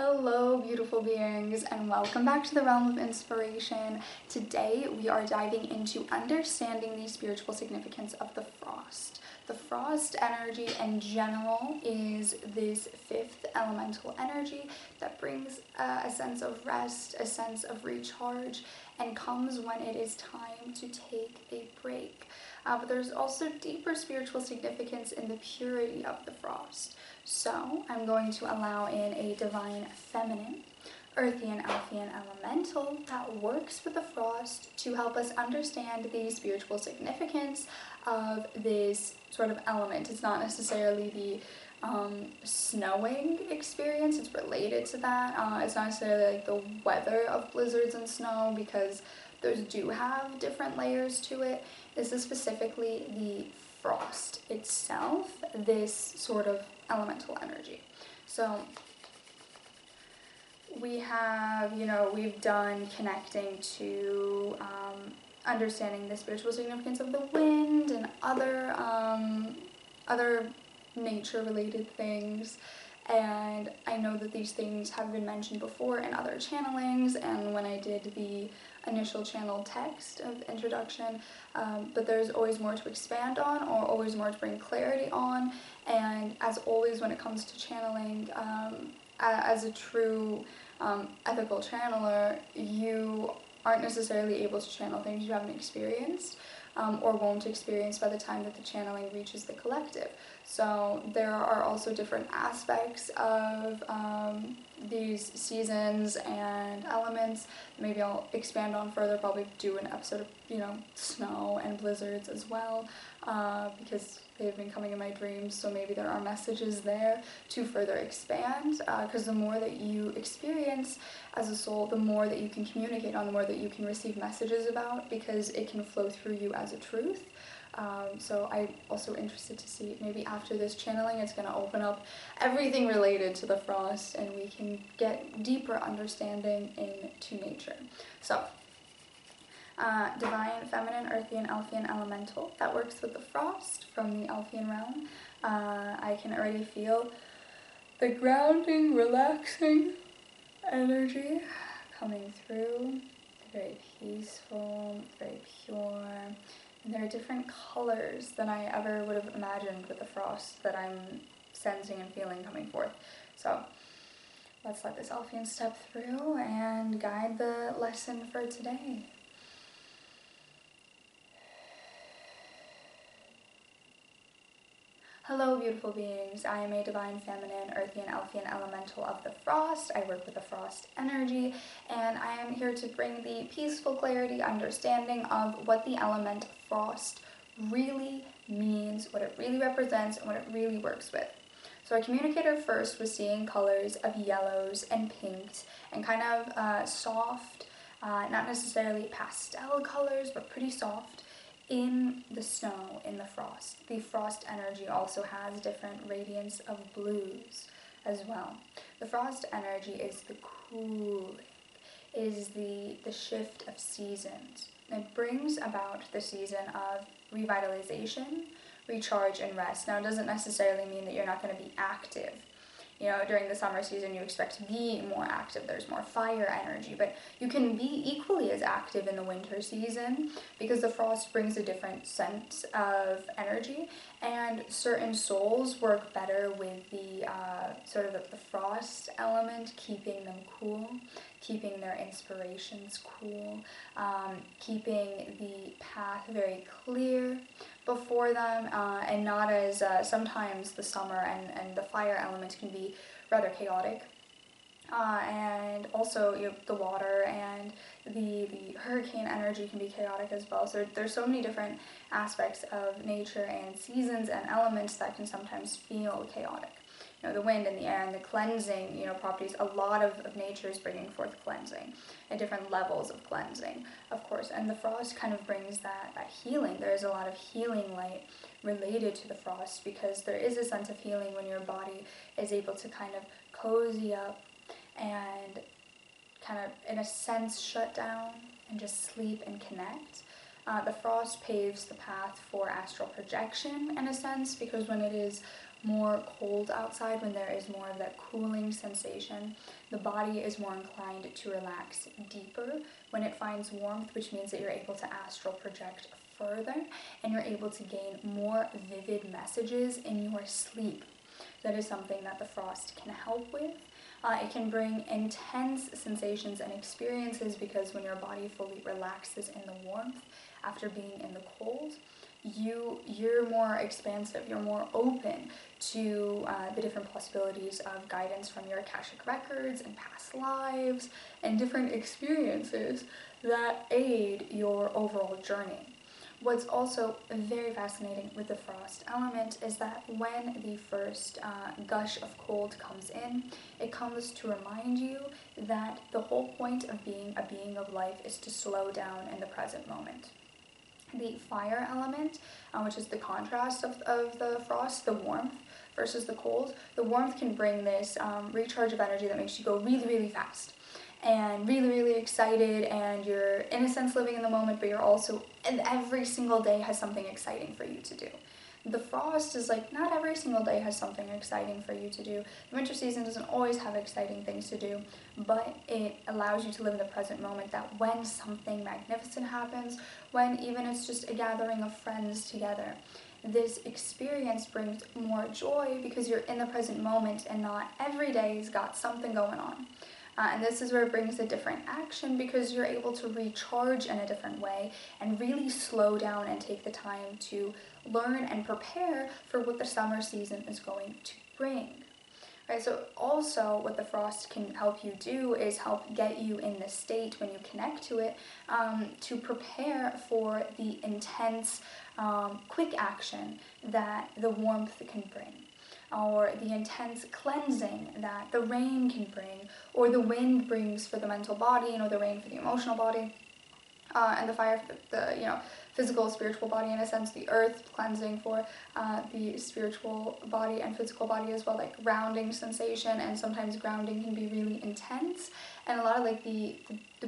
Hello, beautiful beings, and welcome back to the Realm of Inspiration. Today, we are diving into understanding the spiritual significance of the frost. The frost energy in general is this fifth elemental energy that brings a sense of rest, a sense of recharge, and comes when it is time to take a break. But there's also deeper spiritual significance in the purity of the frost. So I'm going to allow in a divine feminine, Earthian Elfian Elemental that works with the frost to help us understand the spiritual significance of this sort of element. It's not necessarily the snowing experience, it's related to that. It's not necessarily like the weather of blizzards and snow, because those do have different layers to it. This is specifically the frost itself, this sort of elemental energy. So we have, we've done connecting to understanding the spiritual significance of the wind and other nature-related things. And I know that these things have been mentioned before in other channelings and when I did the initial channel text of introduction, but there's always more to expand on or always more to bring clarity on. And as always when it comes to channeling, as a true ethical channeler, you aren't necessarily able to channel things you haven't experienced or won't experience by the time that the channeling reaches the collective. So there are also different aspects of these seasons and elements. Maybe I'll expand on further, probably do an episode of, snow and blizzards as well, because they've been coming in my dreams, so maybe there are messages there to further expand, because the more that you experience as a soul, the more that you can communicate on, the more that you can receive messages about, because it can flow through you as a truth. So I'm also interested to see, maybe after this channeling, it's going to open up everything related to the frost and we can get deeper understanding into nature. So, divine, feminine, Earthian, Elfian Elemental that works with the frost from the Elfian Realm. I can already feel the grounding, relaxing energy coming through. Very peaceful, very pure. And there are different colors than I ever would have imagined with the frost that I'm sensing and feeling coming forth. So let's let this Elfian step through and guide the lesson for today. Hello, beautiful beings. I am a divine feminine, Earthian Elfian Elemental of the frost. I work with the frost energy, and I am here to bring the peaceful clarity, understanding of what the element frost really means, what it really represents, and what it really works with. So our communicator first was seeing colors of yellows and pinks and kind of soft, not necessarily pastel colors, but pretty soft, in the snow, in the frost. The frost energy also has different radiance of blues as well. The frost energy is the cooling, is the shift of seasons. It brings about the season of revitalization, recharge, and rest. Now, it doesn't necessarily mean that you're not going to be active. During the summer season, you expect to be more active. There's more fire energy, but you can be equally as active in the winter season because the frost brings a different sense of energy, and certain souls work better with the sort of the frost element, keeping them cool, keeping their inspirations cool, keeping the path very clear before them, and not as sometimes the summer and the fire element can be rather chaotic, and also the water and the hurricane energy can be chaotic as well. So there's so many different aspects of nature and seasons and elements that can sometimes feel chaotic. The wind and the air and the cleansing, properties, a lot of nature is bringing forth cleansing and different levels of cleansing, of course. And the frost kind of brings that healing. There's a lot of healing light related to the frost because there is a sense of healing when your body is able to kind of cozy up and kind of, in a sense, shut down and just sleep and connect. The frost paves the path for astral projection, in a sense, because when it is more cold outside, when there is more of that cooling sensation, the body is more inclined to relax deeper when it finds warmth, which means that you're able to astral project further and you're able to gain more vivid messages in your sleep. That is something that the frost can help with. It can bring intense sensations and experiences, because when your body fully relaxes in the warmth after being in the cold, you're more expansive, you're more open to the different possibilities of guidance from your Akashic records and past lives and different experiences that aid your overall journey. What's also very fascinating with the frost element is that when the first gush of cold comes in, it comes to remind you that the whole point of being a being of life is to slow down in the present moment. The fire element, which is the contrast of the frost, the warmth versus the cold, the warmth can bring this recharge of energy that makes you go really, really fast and really, really excited, and you're in a sense living in the moment, but you're also, and every single day has something exciting for you to do. The frost is like, not every single day has something exciting for you to do. The winter season doesn't always have exciting things to do, but it allows you to live in the present moment, that when something magnificent happens, when even it's just a gathering of friends together, this experience brings more joy because you're in the present moment and not every day's got something going on. And this is where it brings a different action, because you're able to recharge in a different way and really slow down and take the time to learn and prepare for what the summer season is going to bring. Right, so also what the frost can help you do is help get you in the state when you connect to it, to prepare for the intense, quick action that the warmth can bring, or the intense cleansing that the rain can bring, or the wind brings for the mental body, the rain for the emotional body, and the fire for the physical, spiritual body, in a sense, the earth cleansing for the spiritual body and physical body as well, like grounding sensation, and sometimes grounding can be really intense, and a lot of like the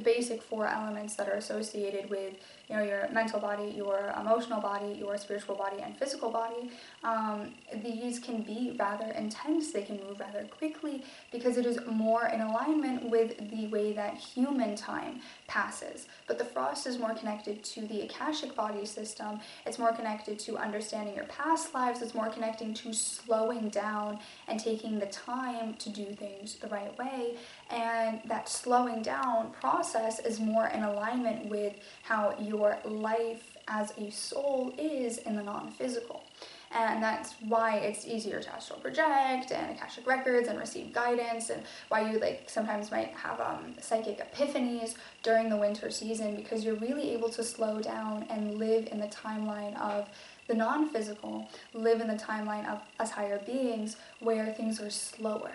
basic four elements that are associated with your mental body, your emotional body, your spiritual body, and physical body, these can be rather intense. They can move rather quickly because it is more in alignment with the way that human time passes. But the frost is more connected to the Akashic body system. It's more connected to understanding your past lives. It's more connecting to slowing down and taking the time to do things the right way. And that slowing down process is more in alignment with how your life as a soul is in the non-physical. And that's why it's easier to astral project and Akashic records and receive guidance, and why you sometimes might have psychic epiphanies during the winter season, because you're really able to slow down and live in the timeline of the non-physical, live in the timeline of us higher beings where things are slower.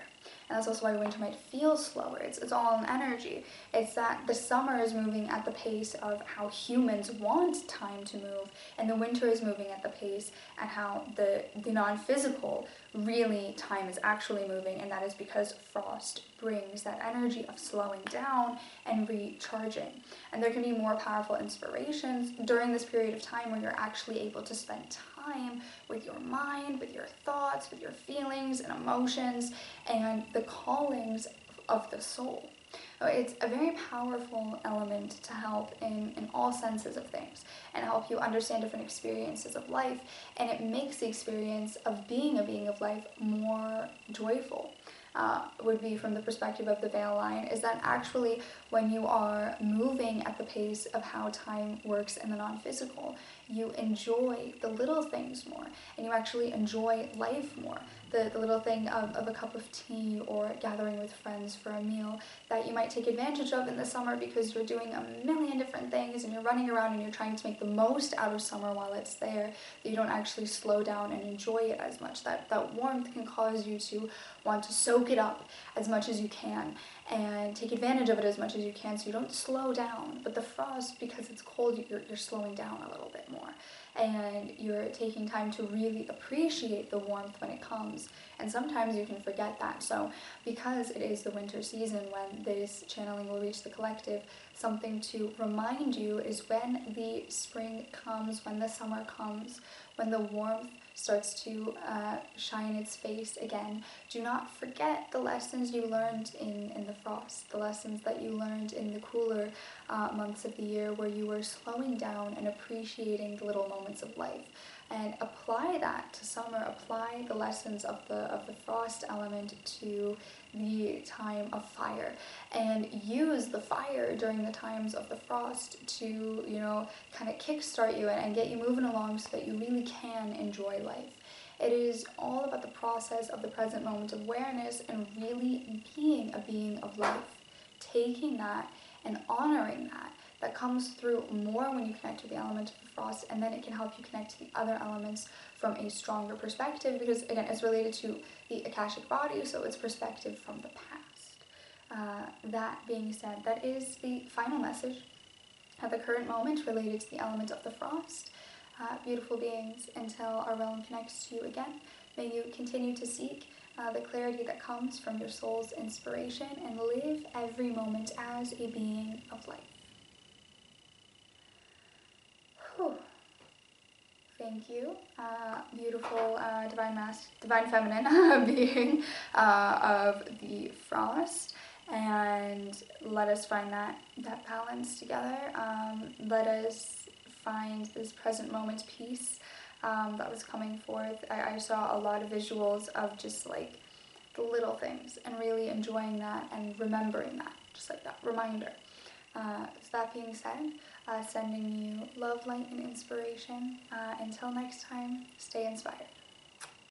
And that's also why winter might feel slower. It's all in energy. It's that the summer is moving at the pace of how humans want time to move, and the winter is moving at the pace at how the non-physical, really, time is actually moving, and that is because frost brings that energy of slowing down and recharging. And there can be more powerful inspirations during this period of time where you're actually able to spend time with your mind, with your thoughts, with your feelings and emotions, and the callings of the soul. It's a very powerful element to help in all senses of things, and help you understand different experiences of life, and it makes the experience of being a being of life more joyful. Would be from the perspective of the veil line, is that actually when you are moving at the pace of how time works in the non-physical, you enjoy the little things more, and you actually enjoy life more. The little thing of a cup of tea or gathering with friends for a meal that you might take advantage of in the summer because you're doing a million different things and you're running around and you're trying to make the most out of summer while it's there, that you don't actually slow down and enjoy it as much. That warmth can cause you to want to soak it up as much as you can and take advantage of it as much as you can, so you don't slow down. But the frost, because it's cold, you're slowing down a little bit more, and you're taking time to really appreciate the warmth when it comes, and sometimes you can forget that. So because it is the winter season when this channeling will reach the collective, something to remind you is when the spring comes, when the summer comes, when the warmth starts to shine its face again. Do not forget the lessons you learned in the frost, the lessons that you learned in the cooler months of the year, where you were slowing down and appreciating the little moments of life. And apply that to summer. Apply the lessons of the frost element to the time of fire, and use the fire during the times of the frost to, kind of kickstart you and get you moving along so that you really can enjoy life. It is all about the process of the present moment of awareness and really being a being of life. Taking that and honoring that comes through more when you connect with the element of the frost, and then it can help you connect to the other elements from a stronger perspective, because again, it's related to the Akashic body, so it's perspective from the past. That being said, that is the final message at the current moment related to the element of the frost. Beautiful beings, until our realm connects to you again, may you continue to seek the clarity that comes from your soul's inspiration and live every moment as a being of light. Whew. Thank you, beautiful divine feminine being of the frost, and let us find that balance together. Let us find this present moment peace that was coming forth. I saw a lot of visuals of just like the little things and really enjoying that and remembering that, just like that reminder. So that being said, sending you love, light, and inspiration. Until next time, stay inspired.